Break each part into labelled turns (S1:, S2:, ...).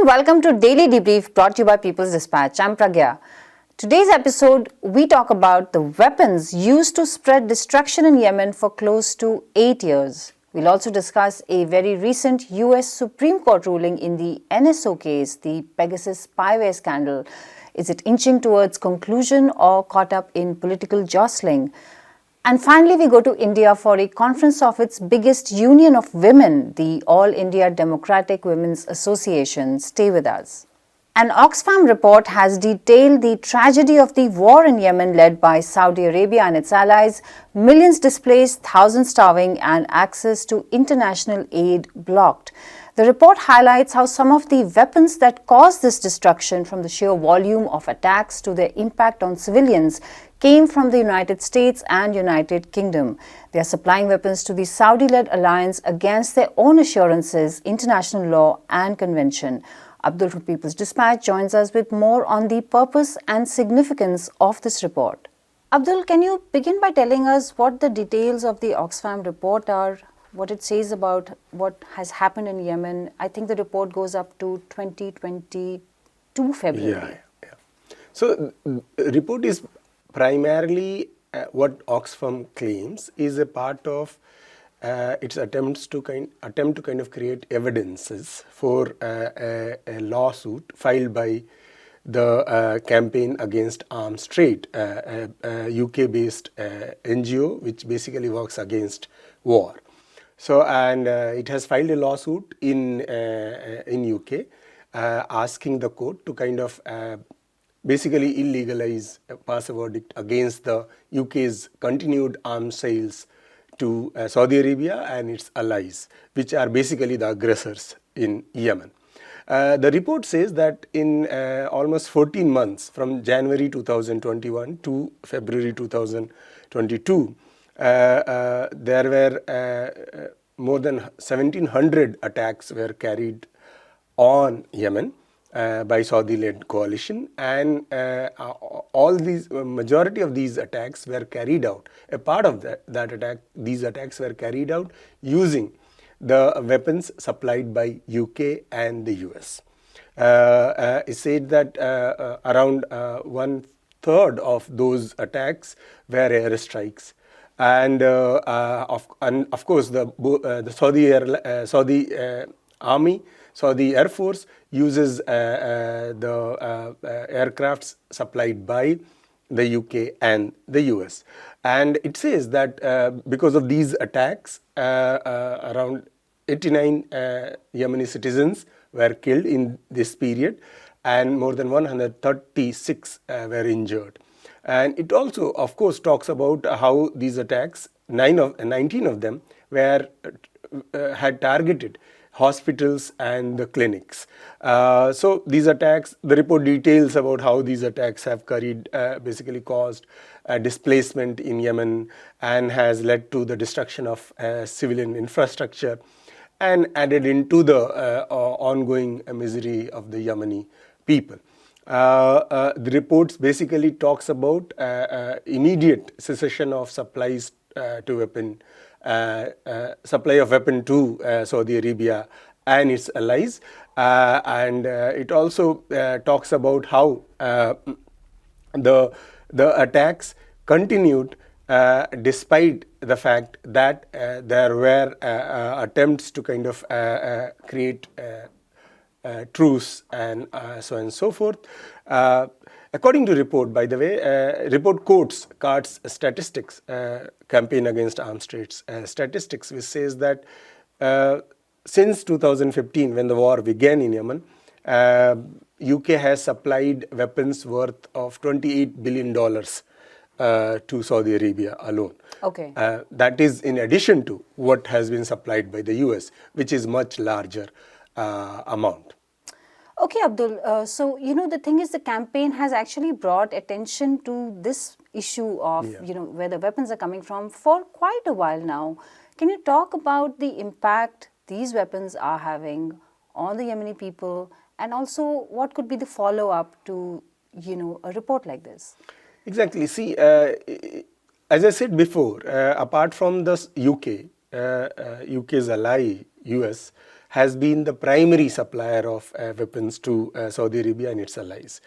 S1: welcome to Daily Debrief brought to you by People's Dispatch. I'm Pragya. Today's episode, we talk about the weapons used to spread destruction in Yemen for close to 8 years. We'll also discuss a very recent US Supreme Court ruling in the NSO case, the Pegasus spyware scandal. Is it inching towards conclusion or caught up in political jostling? And finally, we go to India for a conference of its biggest union of women, the All India Democratic Women's Association. Stay with us. An Oxfam report has detailed the tragedy of the war in Yemen led by Saudi Arabia and its allies, millions displaced, thousands starving, and access to international aid blocked. The report highlights how some of the weapons that caused this destruction, from the sheer volume of attacks to their impact on civilians, came from the United States and United Kingdom. They are supplying weapons to the Saudi-led alliance against their own assurances, international law and convention. Abdul from People's Dispatch joins us with more on the purpose and significance of this report. Abdul, can you begin by telling us what the details of the Oxfam report are, what it says about what has happened in Yemen? I think the report goes up to 2022 February.
S2: Yeah. So the report is primarily what Oxfam claims is a part of its attempt to kind of create evidences for a lawsuit filed by the Campaign Against Arms Trade, a UK-based NGO which basically works against war. So, and it has filed a lawsuit in UK asking the court to kind of basically illegalize, pass a verdict against the UK's continued arms sales to Saudi Arabia and its allies, which are basically the aggressors in Yemen. The report says that in almost 14 months, from January 2021 to February 2022, there were more than 1,700 attacks were carried on Yemen by Saudi-led coalition, and all these majority of these attacks were carried out. A part of these attacks were carried out using the weapons supplied by UK and the US. It said that around 1/3 of those attacks were airstrikes, and of course the Saudi Army. So the Air Force uses the aircrafts supplied by the UK and the US. And it says that because of these attacks, around 89 Yemeni citizens were killed in this period, and more than 136 were injured. And it also, of course, talks about how these attacks, 19 of them, had targeted hospitals and the clinics. So these attacks, the report details about how these attacks have basically caused displacement in Yemen and has led to the destruction of civilian infrastructure and added into the ongoing misery of the Yemeni people. The reports basically talks about immediate cessation of supplies to weapon supply of weapon to Saudi Arabia and its allies, and it also talks about how the attacks continued despite the fact that there were attempts to kind of create truce and so on and so forth. According to report, by the way, report quotes statistics, Campaign Against Arms Trade statistics, which says that since 2015, when the war began in Yemen, UK has supplied weapons worth of $28 billion to Saudi Arabia alone.
S1: Okay.
S2: That is in addition to what has been supplied by the US, which is much larger amount.
S1: Okay, Abdul. So, the thing is, the campaign has actually brought attention to this issue of, where the weapons are coming from for quite a while now. Can you talk about the impact these weapons are having on the Yemeni people, and also what could be the follow-up to, a report like this?
S2: Exactly. See, as I said before, apart from the UK's ally, US, has been the primary supplier of weapons to Saudi Arabia and its allies.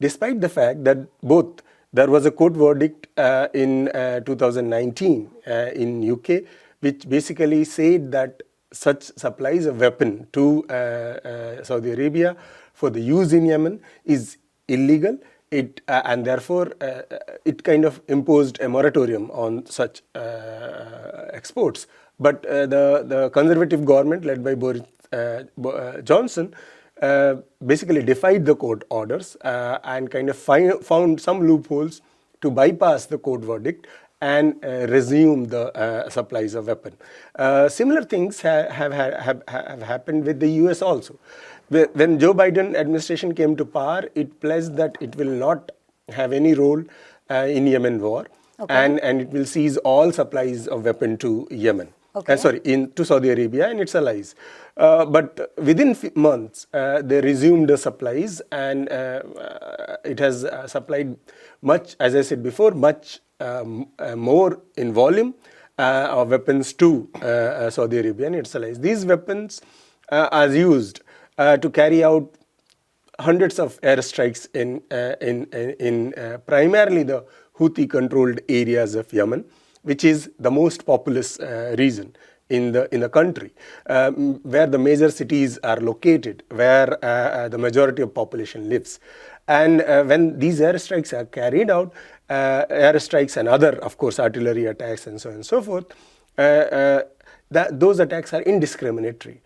S2: Despite the fact that both there was a court verdict in 2019 in UK, which basically said that such supplies of weapon to Saudi Arabia for the use in Yemen is illegal. And therefore it kind of imposed a moratorium on such exports. But the conservative government led by Boris Johnson basically defied the court orders and kind of found some loopholes to bypass the court verdict and resume the supplies of weapon. Similar things have happened with the US also. When Joe Biden administration came to power, it pledged that it will not have any role in Yemen war, and it will seize all supplies of weapon to Yemen. To Saudi Arabia and its allies. But within months, they resumed the supplies, and it has supplied much, as I said before, much more in volume of weapons to Saudi Arabia and its allies. These weapons are used to carry out hundreds of airstrikes in primarily the Houthi-controlled areas of Yemen, which is the most populous region in the country, where the major cities are located, where the majority of population lives. And when these airstrikes are carried out, airstrikes and other, of course, artillery attacks and so on and so forth, those attacks are indiscriminatory,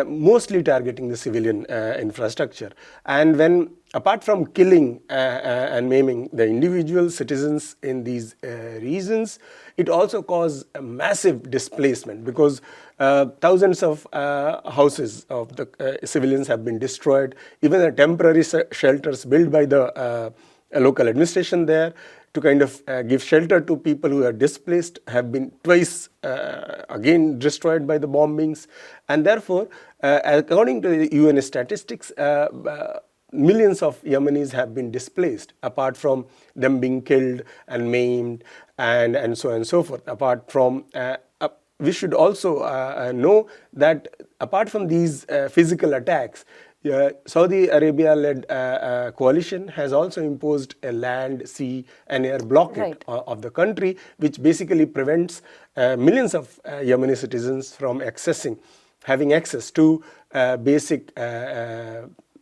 S2: mostly targeting the civilian infrastructure. And when, apart from killing and maiming the individual citizens in these regions, it also caused a massive displacement, because thousands of houses of the civilians have been destroyed. Even the temporary shelters built by the local administration there to kind of give shelter to people who are displaced have been twice again destroyed by the bombings. And therefore, according to the UN statistics, millions of Yemenis have been displaced, apart from them being killed and maimed and so on and so forth. Apart from, we should also know that apart from these physical attacks, Saudi Arabia-led coalition has also imposed a land, sea and air blockade of the country, which basically prevents millions of Yemeni citizens from having access to basic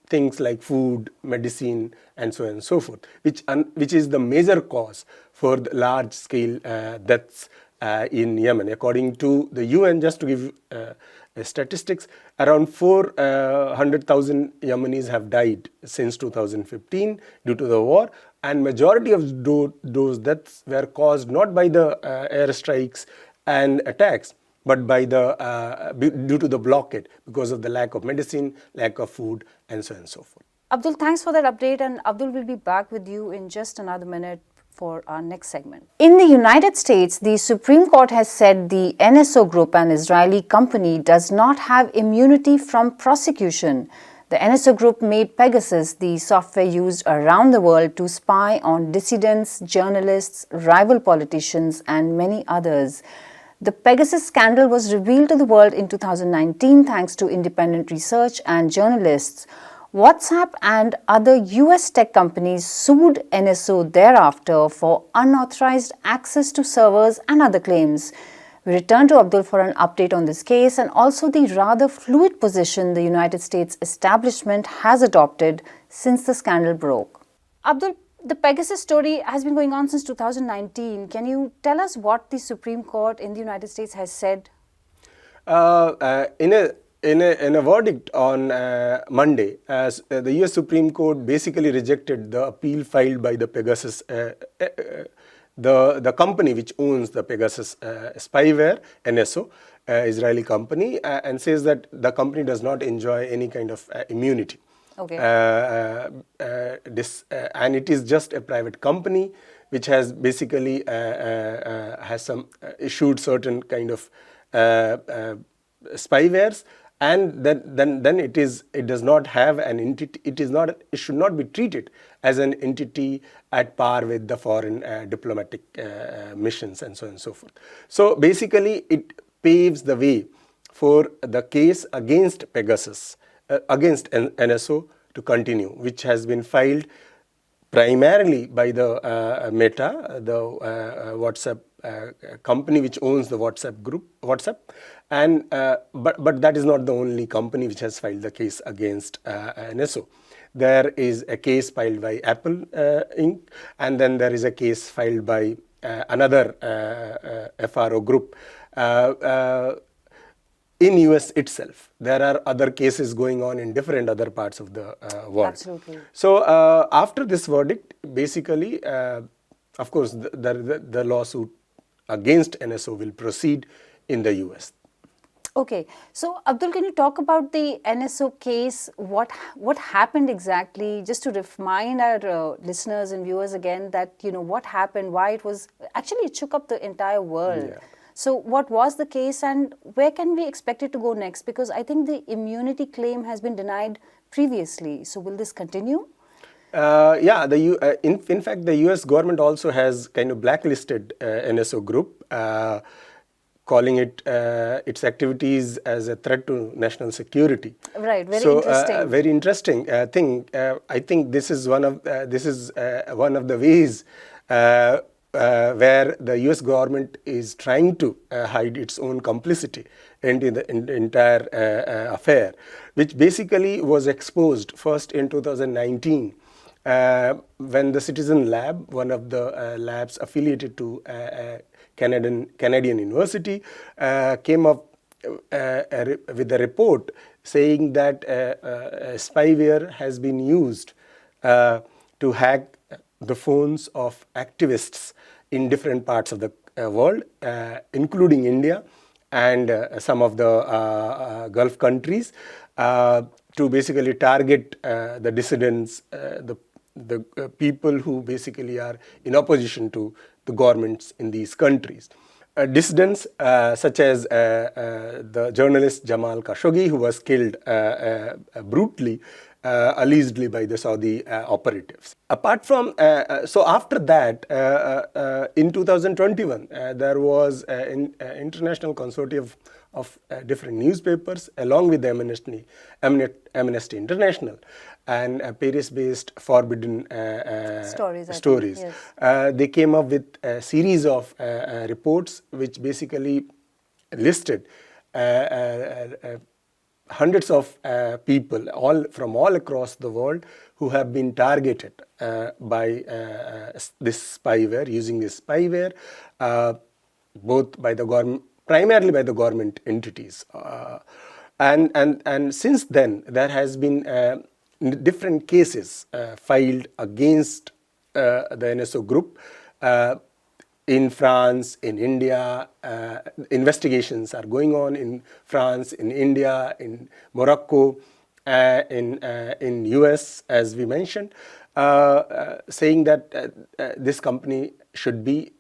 S2: things like food, medicine, and so on and so forth, which is the major cause for the large-scale deaths in Yemen. According to the UN, just to give statistics, around 400,000 Yemenis have died since 2015 due to the war, and majority of those deaths were caused not by the airstrikes and attacks, but by due to the blockade, because of the lack of medicine, lack of food, and so on and so forth.
S1: Abdul, thanks for that update, and Abdul will be back with you in just another minute for our next segment. In the United States, the Supreme Court has said the NSO Group, an Israeli company, does not have immunity from prosecution. The NSO Group made Pegasus, the software used around the world to spy on dissidents, journalists, rival politicians, and many others. The Pegasus scandal was revealed to the world in 2019 thanks to independent research and journalists. WhatsApp and other US tech companies sued NSO thereafter for unauthorized access to servers and other claims. We return to Abdul for an update on this case and also the rather fluid position the United States establishment has adopted since the scandal broke. Abdul, the Pegasus story has been going on since 2019. Can you tell us what the Supreme Court in the United States has said?
S2: In a verdict on Monday, the US Supreme Court basically rejected the appeal filed by the Pegasus, the company which owns the Pegasus spyware, NSO, Israeli company, and says that the company does not enjoy any kind of immunity. And it is just a private company which has basically issued certain kind of spywares, and then it does not have an entity. It should not be treated as an entity at par with the foreign diplomatic missions and so on and so forth. So basically, it paves the way for the case against Pegasus, against NSO to continue, which has been filed primarily by the Meta, the WhatsApp company which owns the WhatsApp, and but that is not the only company which has filed the case against NSO. There is a case filed by Apple Inc., and then there is a case filed by another FRO group. In US itself, there are other cases going on in different other parts of the world.
S1: Absolutely.
S2: So after this verdict, basically, of course, the lawsuit against NSO will proceed in the US.
S1: Okay, so Abdul, can you talk about the NSO case? What happened exactly? Just to remind our listeners and viewers again that what happened, why it was actually it shook up the entire world.
S2: Yeah.
S1: So what was the case, and where can we expect it to go next? Because I think the immunity claim has been denied previously. So will this continue?
S2: Yeah, in fact, the US government also has kind of blacklisted NSO group, calling it its activities as a threat to national security.
S1: Right, very interesting.
S2: Very interesting thing. I think this is one of the ways where the US government is trying to hide its own complicity in the entire affair, which basically was exposed first in 2019 when the Citizen Lab, one of the labs affiliated to Canadian University, came up with a report saying that spyware has been used to hack the phones of activists in different parts of the world, including India and some of the Gulf countries, to basically target the dissidents, the people who basically are in opposition to the governments in these countries. Dissidents such as the journalist Jamal Khashoggi, who was killed brutally, allegedly by the Saudi operatives. Apart from, so after that, in 2021, there was an international consortium of different newspapers, along with the Amnesty International and Paris-based Forbidden Stories.
S1: Yes.
S2: They came up with a series of reports which basically listed hundreds of people from all across the world who have been targeted by this spyware, using this spyware, both by the government, primarily by the government entities. And since then, there has been different cases filed against the NSO group in France, in India. Investigations are going on in France, in India, in Morocco, in US, as we mentioned, saying that this company should be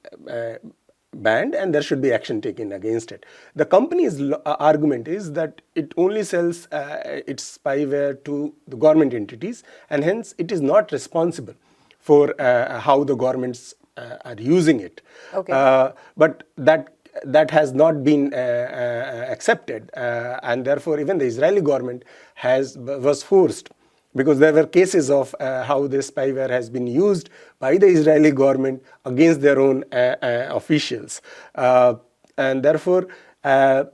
S2: banned and there should be action taken against it. The company's argument is that it only sells its spyware to the government entities, and hence it is not responsible for how the governments are using it.
S1: Okay.
S2: But that has not been accepted, and therefore even the Israeli government was forced, because there were cases of how this spyware has been used by the Israeli government against their own officials. And therefore, there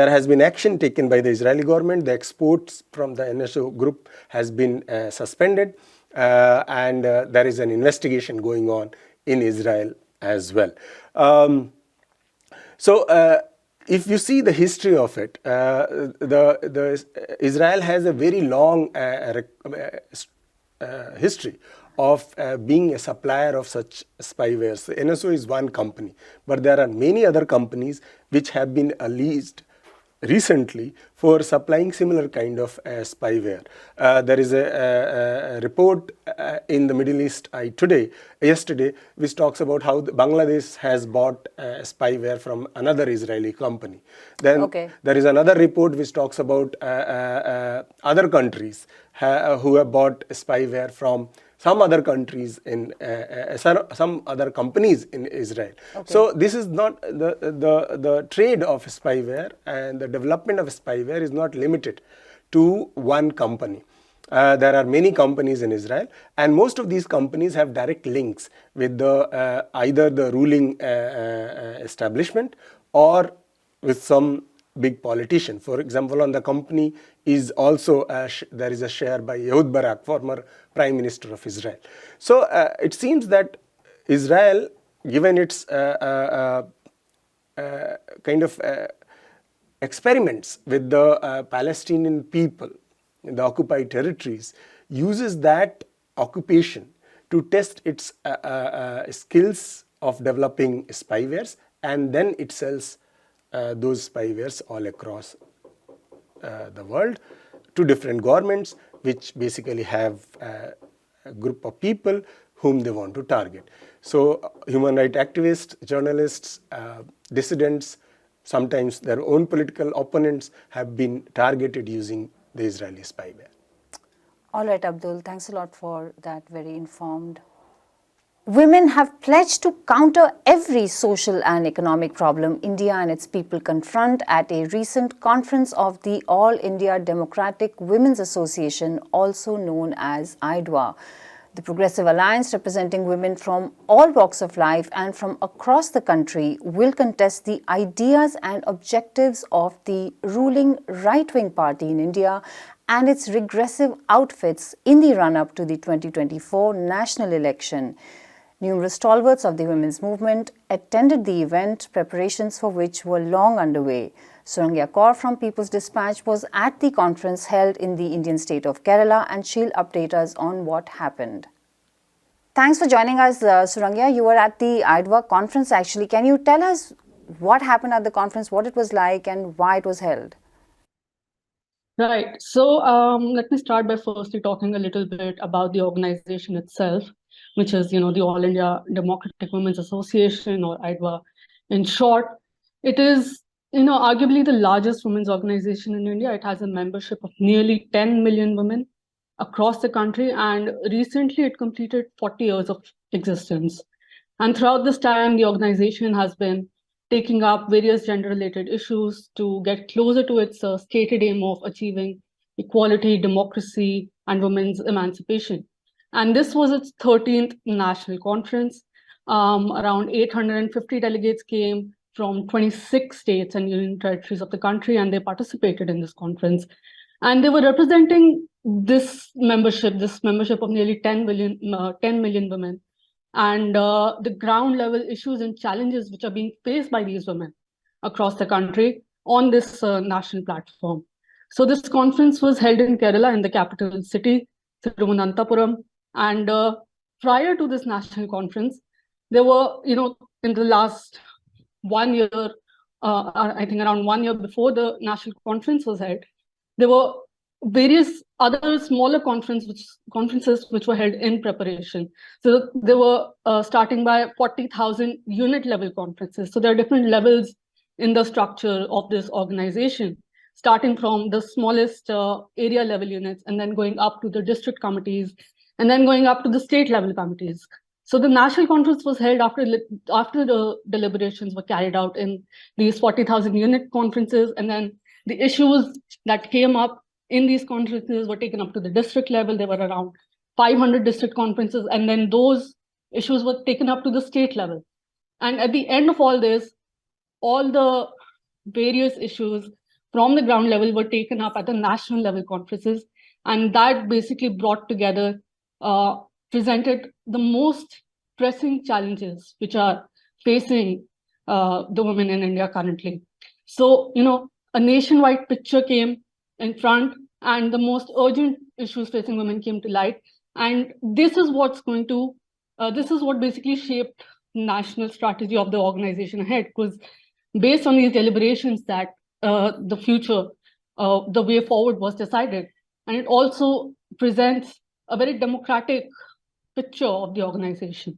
S2: has been action taken by the Israeli government. The exports from the NSO group has been suspended, and there is an investigation going on in Israel as well. If you see the history of it, Israel has a very long history of being a supplier of such spyware. So NSO is one company, but there are many other companies which have been alleged recently for supplying similar kind of spyware. There is a report in the Middle East Eye yesterday, which talks about how Bangladesh has bought spyware from another Israeli company. Then there is another report which talks about other countries who have bought spyware from some other countries in some other companies in Israel.
S1: Okay.
S2: So this is not the trade of spyware, and the development of spyware is not limited to one company. There are many companies in Israel, and most of these companies have direct links with the either the ruling establishment or with some big politician. For example, on the company is also there is a share by Ehud Barak, former Prime Minister of Israel. So it seems that Israel, given its kind of experiments with the Palestinian people in the occupied territories, uses that occupation to test its skills of developing spywares, and then it sells those spywares all across the world to different governments, which basically have a group of people whom they want to target. So human rights activists, journalists, dissidents, sometimes their own political opponents have been targeted using the Israeli spyware.
S1: All right, Abdul, thanks a lot for that very informed. Women have pledged to counter every social and economic problem India and its people confront at a recent conference of the All India Democratic Women's Association, also known as IDWA. The Progressive Alliance, representing women from all walks of life and from across the country, will contest the ideas and objectives of the ruling right-wing party in India and its regressive outfits in the run-up to the 2024 national election. Numerous stalwarts of the women's movement attended the event, preparations for which were long underway. Surangya Kaur from People's Dispatch was at the conference held in the Indian state of Kerala, and she'll update us on what happened. Thanks for joining us, Surangya. You were at the IDWA conference actually. Can you tell us what happened at the conference, what it was like and why it was held?
S3: Right. So let me start by firstly talking a little bit about the organization itself, which is, the All India Democratic Women's Association, or IDWA in short. It is, arguably the largest women's organization in India. It has a membership of nearly 10 million women across the country, and recently it completed 40 years of existence. And throughout this time, the organization has been taking up various gender-related issues to get closer to its stated aim of achieving equality, democracy, and women's emancipation. And this was its 13th national conference. Around 850 delegates came from 26 states and union territories of the country, and they participated in this conference. And they were representing this membership of nearly 10 million women, and the ground level issues and challenges which are being faced by these women across the country on this national platform. So this conference was held in Kerala, in the capital city, Thiruvananthapuram. And prior to this national conference, there were, in the last 1 year, I think around 1 year before the national conference was held, there were various other smaller conferences which were held in preparation. So they were starting by 40,000 unit level conferences. So there are different levels in the structure of this organization, starting from the smallest area level units, and then going up to the district committees, and then going up to the state level committees. So the national conference was held after the deliberations were carried out in these 40,000 unit conferences, and then the issues that came up in these conferences were taken up to the district level. There were around 500 district conferences, and then those issues were taken up to the state level. And at the end of all this, all the various issues from the ground level were taken up at the national level conferences, and that basically brought together, presented the most pressing challenges which are facing the women in India currently. So, a nationwide picture came in front, and the most urgent issues facing women came to light. And this is what basically shaped national strategy of the organization ahead, because based on these deliberations that the future, the way forward was decided. And it also presents a very democratic picture of the organization.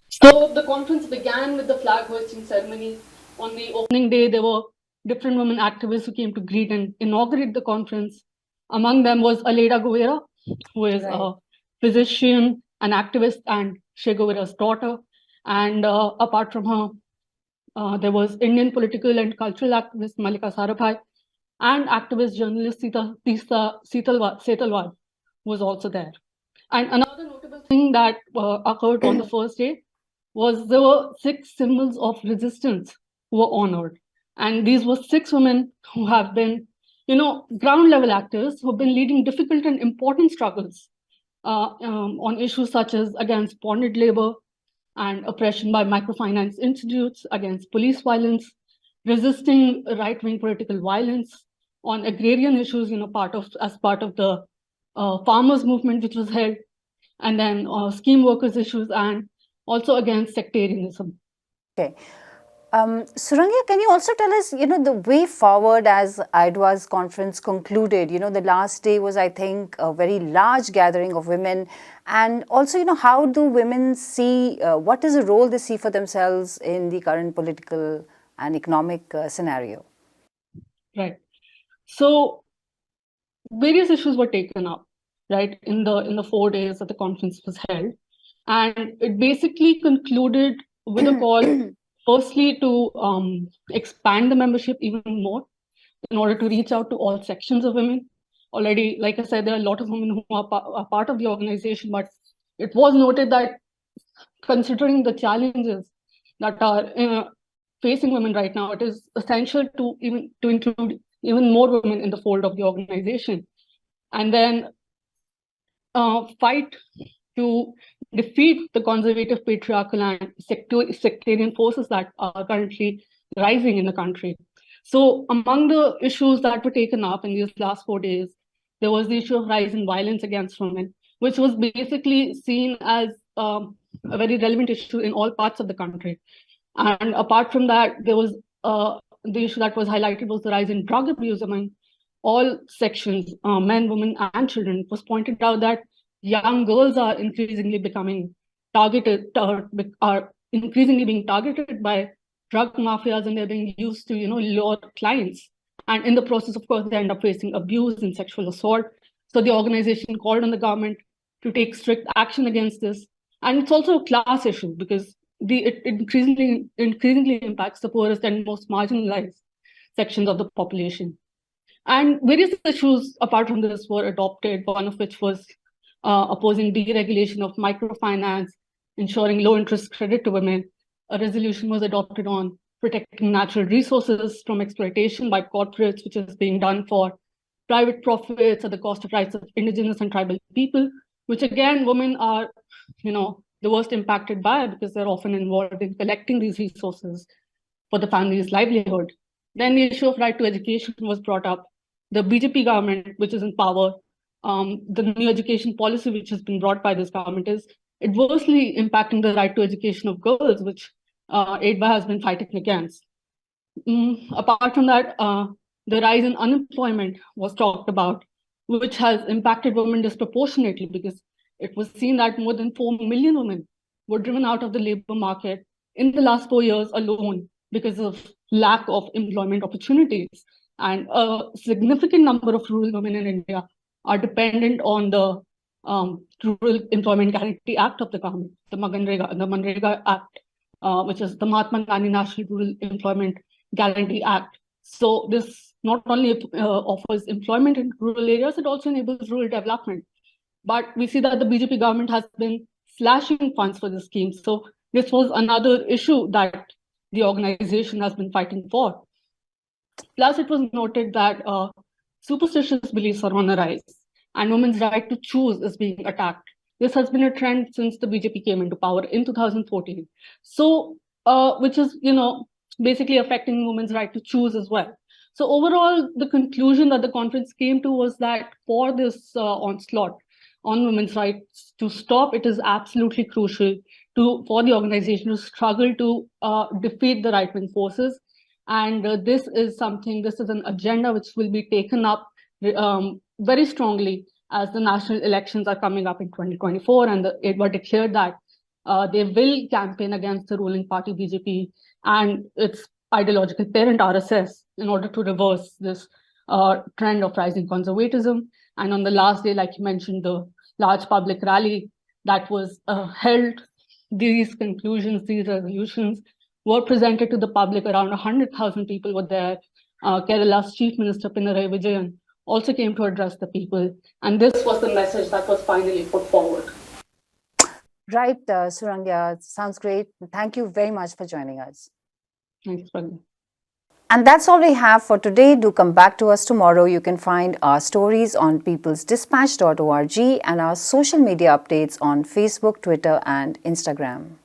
S3: So the conference began with the flag hoisting ceremony. On the opening day, there were different women activists who came to greet and inaugurate the conference. Among them was Aleda Guevara, who is a physician an activist and Che Guevara's daughter. And apart from her, there was Indian political and cultural activist Malika Sarabhai, and activist journalist Tisa Setalwad was also there. And another notable thing that occurred on the first day was there were 6 symbols of resistance who were honored. And these were 6 women who have been, ground level actors who have been leading difficult and important struggles on issues such as against bonded labor and oppression by microfinance institutes, against police violence, resisting right-wing political violence, on agrarian issues, as part of the farmers movement which was held, and then scheme workers issues, and also against sectarianism.
S1: Okay. Surangya, can you also tell us, the way forward as IDWA's conference concluded? The last day was, I think, a very large gathering of women. And also, how do women see, what is the role they see for themselves in the current political and economic scenario?
S3: Right. So various issues were taken up, right, in the 4 days that the conference was held. And it basically concluded with a call firstly to expand the membership even more in order to reach out to all sections of women. Already, like I said, there are a lot of women who are part of the organization, but it was noted that considering the challenges that are facing women right now, it is essential to include even more women in the fold of the organization. And then fight to defeat the conservative, patriarchal, and sectarian forces that are currently rising in the country. So among the issues that were taken up in these last 4 days, there was the issue of rising violence against women, which was basically seen as a very relevant issue in all parts of the country. And apart from that, there was the issue that was highlighted was the rise in drug abuse among all sections, men, women, and children. It was pointed out that young girls are increasingly becoming targeted, are increasingly being targeted by drug mafias, and they're being used to, lure clients. And in the process, of course, they end up facing abuse and sexual assault. So the organization called on the government to take strict action against this. And it's also a class issue because it increasingly impacts the poorest and most marginalized sections of the population. And various issues apart from this were adopted, one of which was opposing deregulation of microfinance, ensuring low interest credit to women. A resolution was adopted on protecting natural resources from exploitation by corporates, which is being done for private profits at the cost of rights of indigenous and tribal people, which again, women are, the worst impacted by because they're often involved in collecting these resources for the family's livelihood. Then the issue of right to education was brought up. The BJP government, which is in power, the new education policy which has been brought by this government is adversely impacting the right to education of girls, which AIDWA has been fighting against. Apart from that, the rise in unemployment was talked about, which has impacted women disproportionately because it was seen that more than 4 million women were driven out of the labor market in the last 4 years alone because of lack of employment opportunities. And a significant number of rural women in India are dependent on the Rural Employment Guarantee Act of the government, the Manrega Act, which is the Mahatma Gandhi National Rural Employment Guarantee Act. So this not only offers employment in rural areas, it also enables rural development. But we see that the BJP government has been slashing funds for this scheme. So this was another issue that the organization has been fighting for. Plus, it was noted that superstitious beliefs are on the rise and women's right to choose is being attacked. This has been a trend since the BJP came into power in 2014. So, which is, basically affecting women's right to choose as well. So overall, the conclusion that the conference came to was that for this onslaught on women's rights to stop, it is absolutely crucial for the organization to struggle to defeat the right-wing forces. And this is an agenda which will be taken up very strongly as the national elections are coming up in 2024. And the AIDWA declared that they will campaign against the ruling party BJP and its ideological parent RSS in order to reverse this trend of rising conservatism. And on the last day, like you mentioned, the large public rally that was held. These conclusions, these resolutions were presented to the public. Around 100,000 people were there. Kerala's Chief Minister Pinarayi Vijayan also came to address the people. And this was the message that was finally put forward.
S1: Right, Surangya, sounds great. Thank you very much for joining us.
S3: Thanks, Pragya.
S1: And that's all we have for today. Do come back to us tomorrow. You can find our stories on peoplesdispatch.org and our social media updates on Facebook, Twitter, and Instagram.